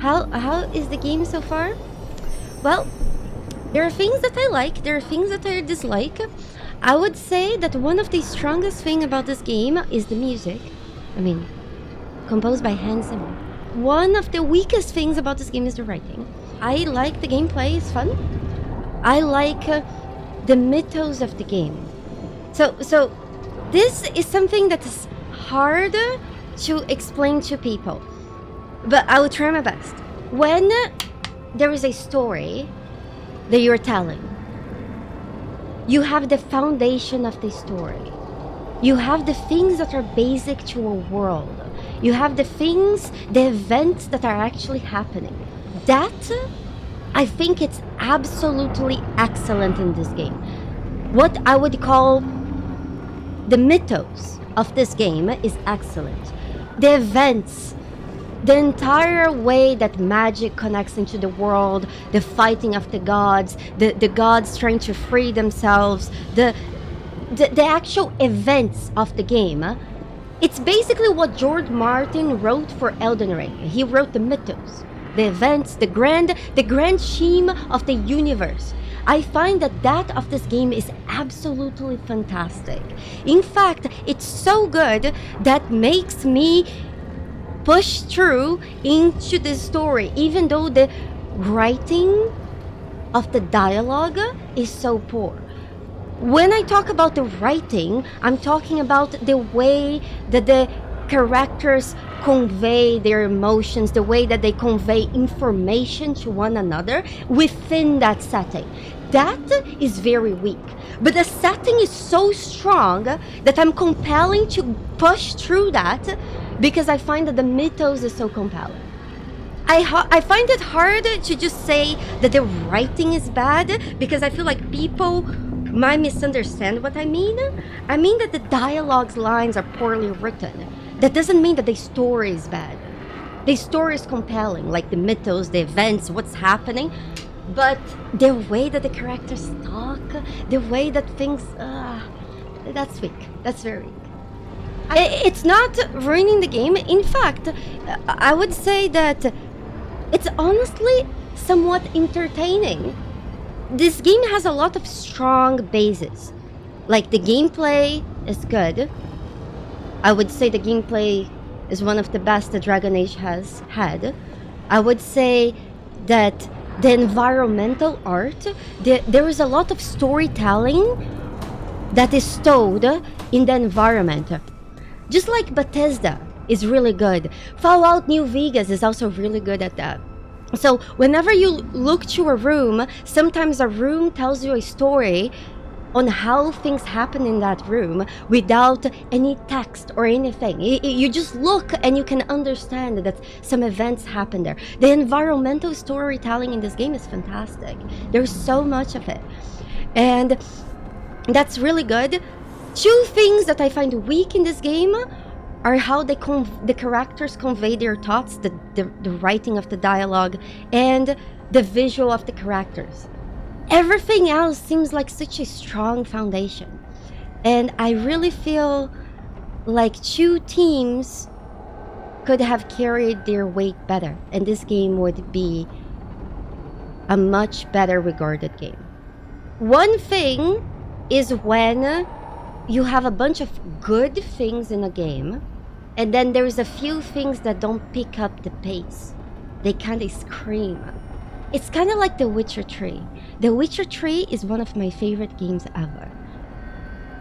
How is the game so far? Well, there are things that I like, there are things that I dislike. I would say that one of the strongest thing about this game is the music. I mean, composed by Hans Zimmer. One of the weakest things about this game is the writing. I like the gameplay, it's fun. I like the mythos of the game. So this is something that is hard to explain to people, but I will try my best. When there is a story that you're telling, you have the foundation of the story. You have the things that are basic to a world. You have the things, the events that are actually happening. That, I think it's absolutely excellent in this game. What I would call the mythos of this game is excellent. The events, the entire way that magic connects into the world, the fighting of the gods gods trying to free themselves, the actual events of the game. It's basically what George Martin wrote for Elden Ring. He wrote the mythos, the events, the grand scheme of the universe. I find that of this game is absolutely fantastic. In fact, it's so good that makes me push through into the story, even though the writing of the dialogue is so poor. When I talk about the writing, I'm talking about the way that the characters convey their emotions, the way that they convey information to one another within that setting. That is very weak. But the setting is so strong that I'm compelling to push through that because I find that the mythos is so compelling. I find it hard to just say that the writing is bad because I feel like people might misunderstand what I mean. I mean that the dialogue's lines are poorly written. That doesn't mean that the story is bad. The story is compelling, like the mythos, the events, what's happening. But the way that the characters talk, the way that things... that's weak. That's very weak. It's not ruining the game. In fact, I would say that it's honestly somewhat entertaining. This game has a lot of strong bases. Like, the gameplay is good. I would say the gameplay is one of the best that Dragon Age has had. I would say that the environmental art, there is a lot of storytelling that is stowed in the environment. Just like Bethesda is really good. Fallout New Vegas is also really good at that. So whenever you look to a room, sometimes a room tells you a story on how things happen in that room without any text or anything. You just look and you can understand that some events happen there. The environmental storytelling in this game is fantastic. There's so much of it. And that's really good. Two things that I find weak in this game are how the characters convey their thoughts, the writing of the dialogue, and the visual of the characters. Everything else seems like such a strong foundation. And I really feel like two teams could have carried their weight better, and this game would be a much better regarded game. One thing is when you have a bunch of good things in a game, and then there's a few things that don't pick up the pace. They kind of scream. It's kind of like The Witcher 3. The Witcher 3 is one of my favorite games ever.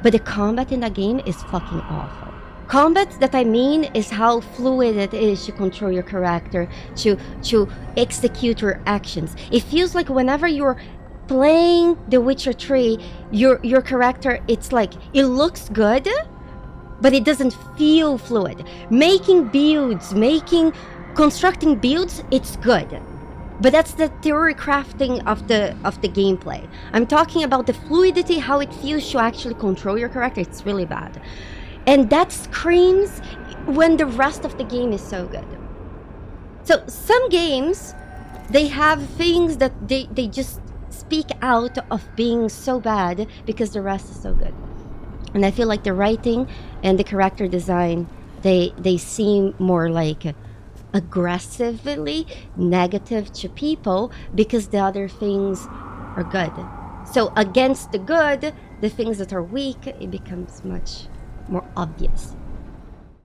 But the combat in that game is fucking awful. Combat that I mean is how fluid it is to control your character, to execute your actions. It feels like whenever you're playing The Witcher 3, your character, it's like, it looks good, but it doesn't feel fluid. Making builds, constructing builds, it's good. But that's the theory crafting of the gameplay. I'm talking about the fluidity, how it feels to actually control your character. It's really bad. And that screams when the rest of the game is so good. So some games, they have things that they just speak out of being so bad because the rest is so good. And I feel like the writing and the character design, they seem more like aggressively negative to people because the other things are good. So against the good, the things that are weak, it becomes much more obvious.